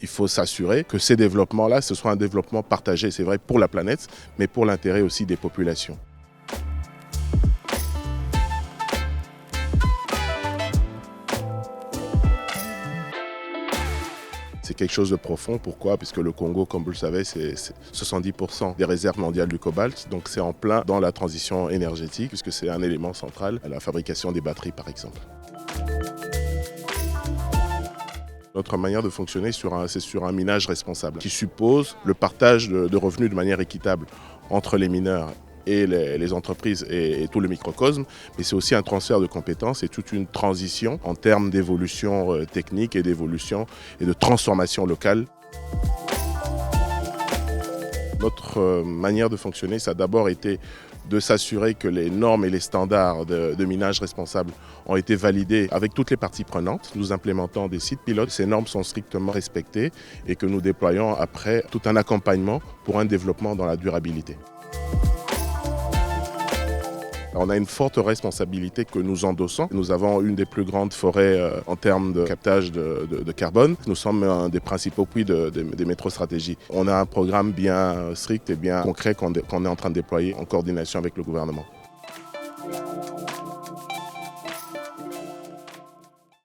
il faut s'assurer que ces développements-là, ce soit un développement partagé, c'est vrai pour la planète, mais pour l'intérêt aussi des populations. C'est quelque chose de profond. Pourquoi? Puisque le Congo, comme vous le savez, c'est 70% des réserves mondiales du cobalt. Donc c'est en plein dans la transition énergétique, puisque c'est un élément central à la fabrication des batteries, par exemple. Notre manière de fonctionner, c'est sur un minage responsable, qui suppose le partage de revenus de manière équitable entre les mineurs et les entreprises et tout le microcosme, mais c'est aussi un transfert de compétences et toute une transition en termes d'évolution technique et d'évolution et de transformation locale. Notre manière de fonctionner, ça a d'abord été de s'assurer que les normes et les standards de minage responsable ont été validés avec toutes les parties prenantes. Nous implémentons des sites pilotes, ces normes sont strictement respectées et que nous déployons après tout un accompagnement pour un développement dans la durabilité. On a une forte responsabilité que nous endossons. Nous avons une des plus grandes forêts en termes de captage de carbone. Nous sommes un des principaux puits des métrostratégies. On a un programme bien strict et bien concret qu'on est en train de déployer en coordination avec le gouvernement.